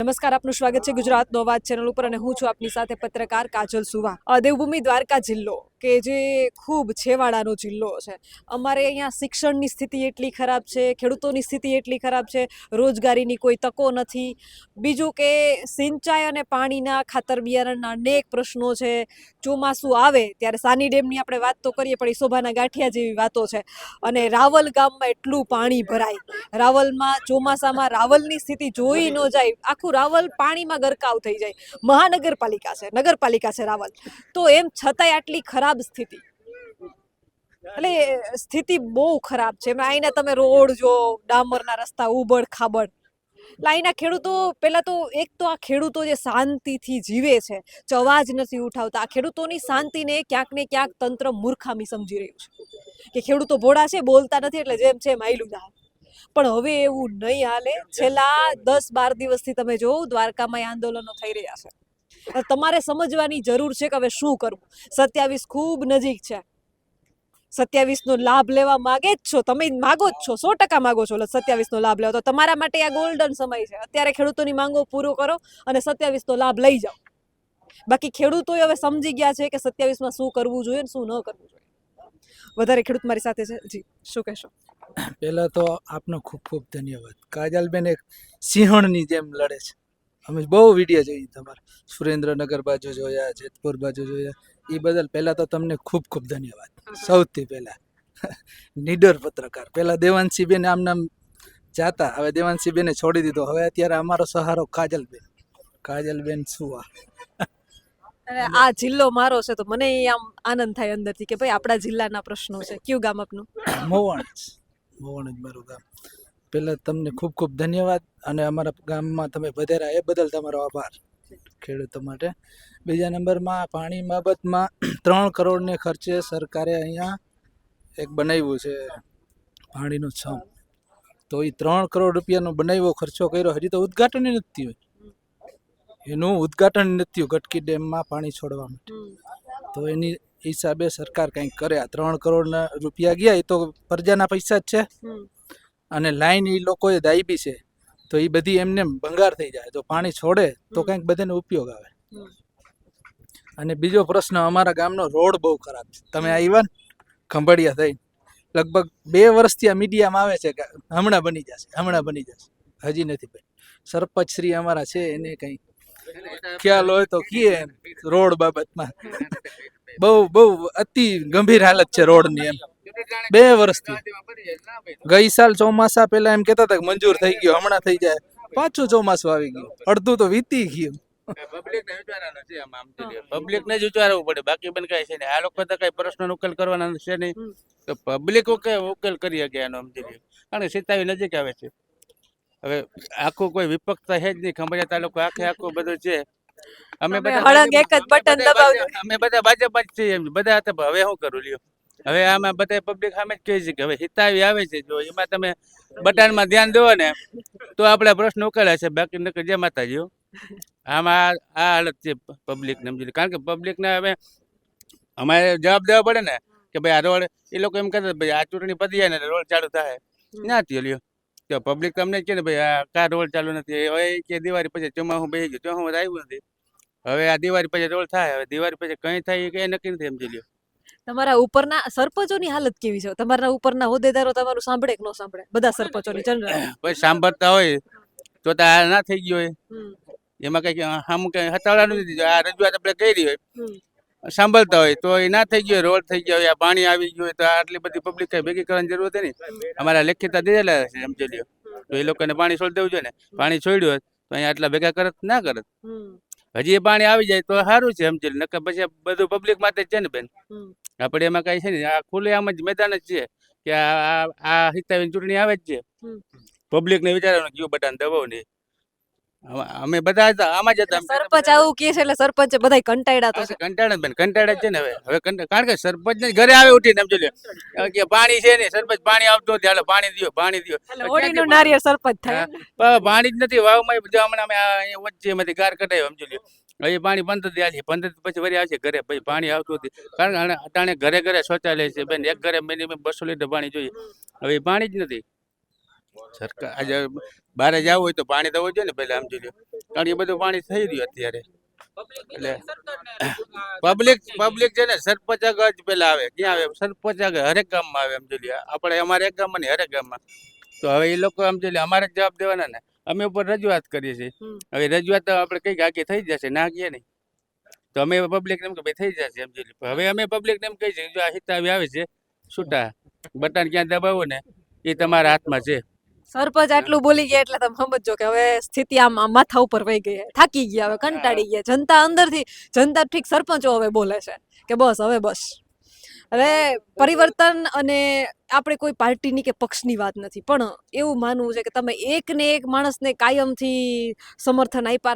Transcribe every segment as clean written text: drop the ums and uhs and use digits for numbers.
નમસ્કાર, આપનું સ્વાગત છે ગુજરાતનો અવાજ ચેનલ ઉપર અને હું છું આપની સાથે પત્રકાર કાજલ સુવા। દેવભૂમિ દ્વારકા જિલ્લો કે જે ખૂબ છેવાડાનો જિલ્લો છે, અમારે અહીંયા શિક્ષણની સ્થિતિ એટલી ખરાબ છે, ખેડૂતોની સ્થિતિ એટલી ખરાબ છે, રોજગારીની કોઈ તકો નથી। બીજું કે સિંચાઈ અને પાણીના ખાતર બિયારણના અનેક પ્રશ્નો છે। ચોમાસું આવે ત્યારે સાની ડેમની આપણે વાત તો કરીએ, પણ એ શોભાના ગાંઠિયા જેવી વાતો છે। અને રાવલ ગામમાં એટલું પાણી ભરાય, રાવલમાં ચોમાસામાં રાવલની સ્થિતિ જોઈ ન જાય, આખું રાવલ પાણીમાં ગરકાવ થઈ જાય। મહાનગરપાલિકા છે, નગરપાલિકા છે રાવલ, તો એમ છતાંય આટલી ખરાબ સ્થિતિ, એટલે સ્થિતિ બહુ ખરાબ છે। અહીંના તમે રોડ જો, ડામરના રસ્તા, ઉબડ ખાબડ, એટલે અહીંના ખેડૂતો, પહેલા તો એક તો આ ખેડૂતો જે શાંતિથી જીવે છે, જે અવાજ નથી ઉઠાવતા, આ ખેડૂતોની શાંતિને ક્યાંક ને ક્યાંક તંત્ર મૂર્ખામી સમજી રહ્યું છે કે ખેડૂતો ભોળા છે, બોલતા નથી એટલે જેમ છે એમ હાલ્યું જાય। પણ હવે એવું નહીં હાલે। છેલ્લા 10-12 દિવસથી તમે જોવો દ્વારકામાં આંદોલનો થઈ રહ્યા છે। તમારે સમજવાની જરૂર છે કે હવે શું કરવું। 27 ખૂબ નજીક છે, 27નો લાભ લેવા માગે જ છો, તમે માગો જ છો, 100% માગો છો 27નો લાભ લેવા, તો તમારા માટે આ ગોલ્ડન સમય છે। અત્યારે ખેડૂતોની માંગો પૂરો કરો અને 27નો લાભ લઈ જાઓ। બાકી ખેડૂતોએ હવે સમજી ગયા છે કે 27માં શું કરવું જોઈએ ને શું ન કરવું જોઈએ। વધારે ખેડૂત મારી સાથે છે, જી શું કહેશો? પહેલા તો આપનો ખૂબ ખૂબ ધન્યવાદ। કાજલબેન એક સિંહણની જેમ લડે છે। અમે બહુ વિડીયો જોઈ, તમારા સુરેન્દ્રનગર બાજુ જોયા, જેતપુર બાજુ જોયા, એ બદલ પહેલા તો તમને ખૂબ ખૂબ ધન્યવાદ। સૌથી પહેલા નીડર પત્રકાર, પહેલા દેવાંશીબેન આમ નામ જાતા, હવે દેવાંશીબેને છોડી દીધો, હવે અત્યારે અમારો સહારો કાજલબેન સુવા। અને આ જિલ્લો મારો છે તો મને આમ આનંદ થાય અંદરથી કે ભાઈ આપણા જિલ્લાના પ્રશ્નો છે। કયું ગામ આપનું? મોવણ જ મારું ગામ। પહેલા તમને ખૂબ ખૂબ ધન્યવાદ, અને અમારા ગામમાં તમે વધેરા એ બદલ તમારો આભાર ખેડૂતો માટે। બીજા નંબરમાં પાણી બાબતમાં 3 કરોડને ખર્ચે સરકારે અહીંયા એક બનાવ્યું છે પાણીનું છમ, તો એ 3 કરોડ રૂપિયાનો બનાવ્યો ખર્ચો કર્યો, હજી તો ઉદ્ઘાટન નથી થયું, એનું ઉદ્ઘાટન નથી થયું ગટકી ડેમમાં પાણી છોડવા માટે, તો એની હિસાબે સરકાર કંઈક કરે। આ 3 કરોડના રૂપિયા ગયા એ તો પ્રજાના પૈસા જ છે, અને લાઈન એ લોકોએ દાબી છે, તો એ બધી એમને ભંગાર થઈ જાય। તો પાણી છોડે તો કંઈક બધાને ઉપયોગ આવે। અને બીજો પ્રશ્ન, અમારા ગામનો રોડ બહુ ખરાબ છે। તમે આવ્યા ને ખંભાળિયા થઈ, લગભગ 2 વર્ષથી આ મીડિયામાં આવે છે કે હમણાં બની જશે, હજી નથી બની। સરપંચ શ્રી અમારા છે, એને કંઈ ખ્યાલ હોય તો કીએ રોડ બાબતમાં। બહુ અતિ ગંભીર હાલત છે રોડની, એમ 2 વર્ષથી। ગઈ સાલ ચોમાસા પહેલા એમ કહેતા હતા કે મંજૂર થઈ ગયો, હમણાં થઈ જાય, પાછું ચોમાસું આવી ગયું, અડધું તો વીતી ગયું। પબ્લિક ને જ વિચારવું પડે, બાકી પણ કઈ છે નહીં। આ લોકો તો કઈ પ્રશ્ન ઉકેલ કરવાના છે નહીં, તો પબ્લિક ઉકેલ કરી શકે આનો સમજી લે। કારણ કે સીતાવી નજીક આવે છે, હવે આખું કોઈ વિપક્ષતા છે જ નહીં, ખંભાળિયા તાલુકો આખું બધું છે। અમે બધા હળંગ એક જ બટન દબાવજો, અમે બધા ભાજપ જ છીએ, બધા હતા। હવે શું કરું લ્યો, હવે આમાં બધા પબ્લિક સામે જ કહે છે કે હવે હિતાવી આવે છે, જો એમાં તમે બટનમાં ધ્યાન દો ને તો આપણા પ્રશ્ન ઉકેલાય છે, બાકી નકર જય માતાજી। આમાં આ હાલત છે પબ્લિક ને સમજી લે। કારણ કે પબ્લિક ને હવે અમારે જવાબ દેવા પડે ને કે ભાઈ આ રોડ, એ લોકો એમ કહેતા ભાઈ આ ચૂંટણી પતી જાય ને રોડ ચાલુ થાય, ના થયો લ્યો, તો પબ્લિક તમને કે ને ભાઈ આ કા રોડ ચાલુ નથી, હવે કે દિવાળી પછી ચોમાસું બેસી ગયું, ચોમાસું આવ્યું નથી, હવે આ દિવાળી પછી રોડ થાય, હવે દિવાળી પછી કઈ થાય એ કઈ નક્કી નથી સમજી લ્યો। તમારા ઉપરના સરપંચોની હાલત કેવી છે? તમારા ઉપરના હોદ્દેદારો તમારું સાંભળે કે ન સાંભળે? બધા સરપંચોની જનરલ ભાઈ સાંભળતા હોય તો આ ના થઈ ગયો હોય, એમાં કઈ આમ કઈ હતાળા નથી, આ રજૂઆત આપણે કરી હોય, સાંભળતા હોય તો એ ના થઈ ગયો, રોડ થઈ ગયો હોય, પાણી આવી ગયું હોય, તો આટલી બધી પબ્લિક કઈ ભેગી કરવાની જરૂર હતી નહીં। અમારા લેખિતા દીધેલા છે સમજી લ્યો, તો એ લોકોને પાણી છોડી દેવું જોઈએ ને। પાણી છોડ્યું હોત તો અહીંયા આટલા ભેગા કરત ના કરત, હજી એ પાણી આવી જાય તો સારું છે સમજી લે, નકર પછી બધું પબ્લિક માટે જ છે ને બેન, આપણે એમાં કઈ છે ને, આ ખુલ્લે આમ જ મેદાન જ છે કે આ હિતાવીની ચૂંટણી આવે જ છે, પબ્લિક ને વિચારવાનું કયું બટન દબાવ નહીં। અમે બધા આમાં જ હતા। સરપંચ આવું કે છે એટલે સરપંચે બધા કંટાળ્યા તો છે, કંટાળે બેન, કંટાળે છે ને હવે કારણ કે સરપંચ ને ઘરે આવે ઉઠીને સમજી લે કે પાણી છે ને, સરપંચ પાણી આવતું નથી, હાલો પાણી દો, પાણી દો, એટલે હોળીનું નારિયેળ સરપંચ થાય, પાણી જ નથી વાવમાં, હમણાં અમે વચ્ચે એમાંથી ગાર કઢાયો સમજી લ્યો, હવે પાણી 15 દી આવશે, 15 પછી વળી આવશે ઘરે, ભાઈ પાણી આવતું નથી, કારણ કે અટાણે ઘરે શૌચાલય છે બેન, એક ઘરે મિનિમમ 200 લીટર પાણી જોઈએ, હવે પાણી જ નથી। સરકાર આજે બહાર જવું હોય તો પાણી દેવું જોઈએ ને પહેલા સમજી લ્યો, કારણ કે એ બધું પાણી થઈ રહ્યું અત્યારે. એટલે પબ્લિક છે ને સરપંચ આગળ જ પેલા આવે. ક્યાં આવે? સરપંચ આગળ હરેક ગામમાં આવે. એમ જોઈએ આપણે અમારે એક ગામમાં નહીં, હરેક ગામમાં. તો હવે એ લોકો એમ જોઈએ અમારે જ જવાબ દેવાના ને. અમે ઉપર રજૂઆત કરીએ છીએ. હવે રજૂઆત તો આપણે કઈ આખી થઈ જશે, ના કહીએ નહીં. તો અમે પબ્લિક એમ કે ભાઈ થઈ જશે એમ જોઈએ. હવે અમે પબ્લિક એમ કહી છે જો આ હિતાવી આવે છે છૂટા બટન ક્યાં દબાવો ને એ તમારા હાથમાં છે. સરપંચ આટલું બોલી ગયા એટલે તમે સમજો કે હવે સ્થિતિ આમ માથા ઉપર વહી ગઈ છે. થાકી ગયા, હવે કંટાળી ગયા. જનતા અંદરથી, જનતા ઠીક, સરપંચો હવે બોલે છે કે બસ હવે બસ. હવે પરિવર્તન અને આપણે કોઈ પાર્ટીની કે પક્ષની વાત નથી, પણ એવું માનવું છે કે તમે એક ને એક માણસને કાયમથી સમર્થન આપ્યા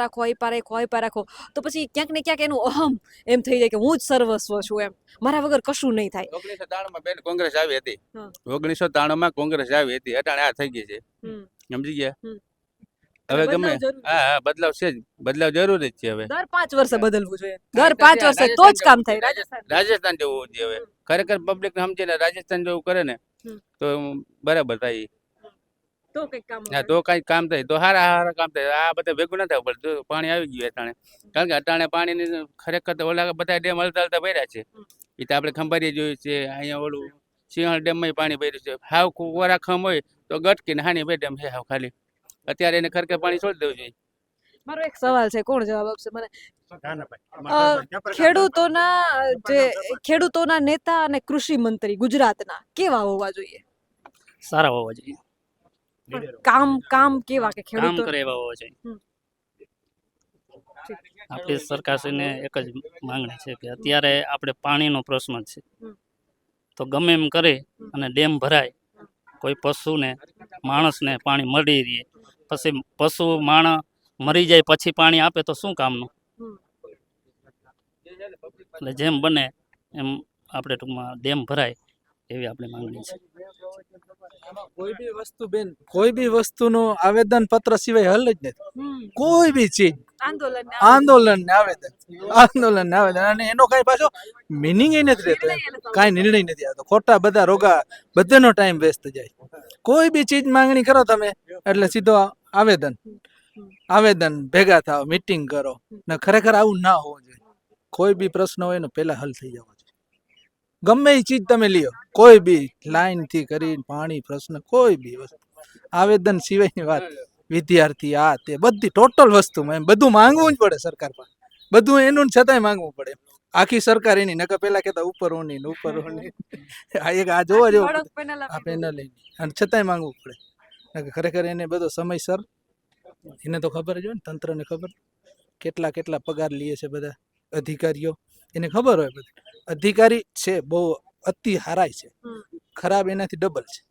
રાખો તો પછી ક્યાંક ને ક્યાંક એનું અહમ એમ થઈ જાય કે હું જ સર્વસ્વ છું, એમ મારા વગર કશું નહીં થાય. 1993 બેન કોંગ્રેસ આવી હતી. હા. 1993 કોંગ્રેસ આવી હતી. અટાણે આ થઈ ગઈ છે. સમજી ગયા? હવે ગમે બદલાવ જરૂરી. હા બદલાવ છે જ. બદલાવ જરૂરી જ છે હવે. દર 5 વર્ષે બદલવું જોઈએ. દર 5 વર્ષે તો જ કામ થાય. રાજસ્થાન જેવું છે હવે. ખરેખર પબ્લિક સમજીને રાજસ્થાન જેવું કરે ને તો બરાબર થાય. તો કંઈક કામ હા તો કઈ કામ થાય તો હારા કામ થાય. આ બધા ભેગું ના થવું પડે. પાણી આવી ગયું અટાણે. કારણ કે અટાણે પાણીની ખરેખર તો ઓલા બધા ડેમ હલતા ભર્યા છે. એ તો આપણે ખંભારી જોયું છે. અહીંયા ઓલું સિંહણ ડેમમાં પાણી ભર્યું છે. હાવ વરાખમ હોય તો ગટકીને હાની બે ડેમ છે હાવ ખાલી. અત્યારે એને ખરેખર પાણી છોડી દેવું જોઈએ. મારો એક સવાલ છે, કોણ જવાબ આપશે મને? ખેડૂતોના નેતા અને કૃષિ મંત્રી ગુજરાતના કેવા હોવા જોઈએ? સારા હોવા જોઈએ, કામ કેવા કે કામ ખેડૂતો કરે એવા હોવા જોઈએ. આપણી સરકારશ્રીને એક જ માંગણી છે કે અત્યારે આપણે પાણીનો પ્રશ્ન છે, તો ગમે એમ કરે અને ડેમ ભરાય, કોઈ પશુને માણસને પાણી મળી રહે. પછી પશુ માણસ મરી જાય પછી પાણી આપે તો શું કામનું? એટલે જેમ બને એમ આપણે ટૂંકમાં ડેમ ભરાય એવી આપણી માંગણી છે. કોઈ બી વસ્તુનું આવેદન પત્ર સિવાય હલ જ નથી. કોઈ બી ચીજ આંદોલન ને આવેદન અને એનો કઈ પાછો મિનિંગ નથી રહેતો. કઈ નિર્ણય નથી આવતો. ખોટા બધા રોગા બધાનો ટાઈમ વેસ્ટ જાય. કોઈ બી ચીજ માંગણી કરો તમે એટલે સીધો આવેદન ભેગા થાવ, મીટિંગ કરો ને. ખરેખર આવું ના હોવું જોઈએ. કોઈ બી પ્રશ્ન હોય ને પેલા હલ થઈ જવો જોઈએ. ગમે એ ચીજ તમે લ્યો, કોઈ બી લાઈન થી કરી પાણી પ્રશ્ન, કોઈ બી વસ્તુ આવેદન સિવાયની વાત. વિદ્યાર્થી આ તે બધી ટોટલ વસ્તુમાં એમ બધું માંગવું જ પડે સરકાર પાસે. બધું એનું છતાંય માંગવું પડે. આખી સરકાર એની નકર પેલા કેતા ઉપર ઓની આ એક આ જોવા જેવું આ પેનલ અને છતાંય માંગવું પડે. નકર ખરેખર એને બધો સમયસર, એને તો ખબર જ હોય ને, તંત્રને ખબર કેટલા પગાર લે છે બધા અધિકારીઓ, એને ખબર હોય. બધી અધિકારી છે બહુ અતિ હારાય છે, ખરાબ એનાથી ડબલ છે.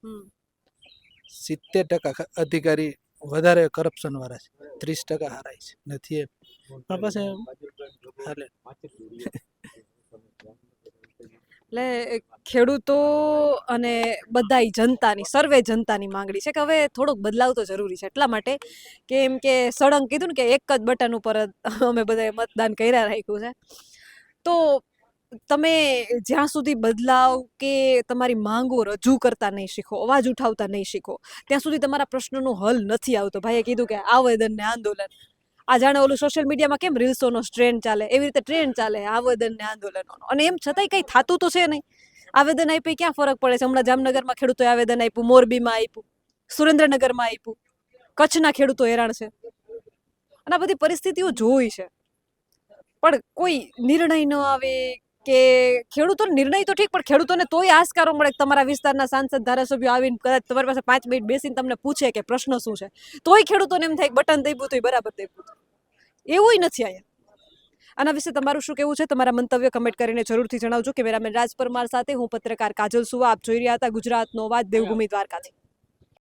70% અધિકારી વધારે કરપ્શન વાળા છે, 30% હારાય છે નથી એમ. પણ પછી હાલે. એટલે ખેડૂતો અને બધાય જનતાની, સર્વે જનતાની માંગણી છે કે હવે થોડોક બદલાવ તો જરૂરી છે. એટલા માટે કે એમ કે સળંગ કીધું ને કે એક જ બટન ઉપર અમે બધાએ મતદાન કર્યા રાખ્યું છે. તો તમે જ્યાં સુધી બદલાવ કે તમારી માંગો રજૂ કરતા નહીં શીખો, અવાજ ઉઠાવતા નહીં શીખો, ત્યાં સુધી તમારા પ્રશ્નનો હલ નથી આવતો. ભાઈએ કીધું કે આવેદન ને આંદોલન, આ જાણે ઓલું સોશિયલ મીડિયામાં કેમ રીલ્સોનો ટ્રેન્ડ ચાલે એવી રીતે ટ્રેન્ડ ચાલે આવેદન ને આંદોલનનો. અને એમ છતાંય કંઈ થતું તો છે નહીં. આવેદન આપી ક્યાં ફરક પડે છે? હમણાં જામનગરમાં ખેડૂતોએ આવેદન આપ્યું, મોરબીમાં આપ્યું, સુરેન્દ્રનગરમાં આપ્યું, કચ્છના ખેડૂતો હેરાન છે. અને આ બધી પરિસ્થિતિઓ જોઈ છે, પણ કોઈ નિર્ણય ન આવે કે ખેડૂતોનો નિર્ણય તો ઠીક, પણ ખેડૂતોને તોય આસ્કારો મળે. તમારા વિસ્તારના સાંસદ ધારાસભ્યો આવીને કદાચ તમારી પાસે 5 મિનિટ બેસીને તમને પૂછે કે પ્રશ્ન શું છે, તોય ખેડૂતોને એમ થાય બટન દબાવ્યું તો બરાબર દબાવ્યું. એવું નથી અહીંયા. આના વિશે તમારું શું કહેવું છે? તમારા મંતવ્ય કમેન્ટ કરીને જરૂરથી જણાવજો. કેમેરામેન રાજ પરમાર સાથે હું પત્રકાર કાજલ સુવા. આપ જોઈ રહ્યા હતા ગુજરાતનો અવાજ, દેવભૂમિ દ્વારકાથી.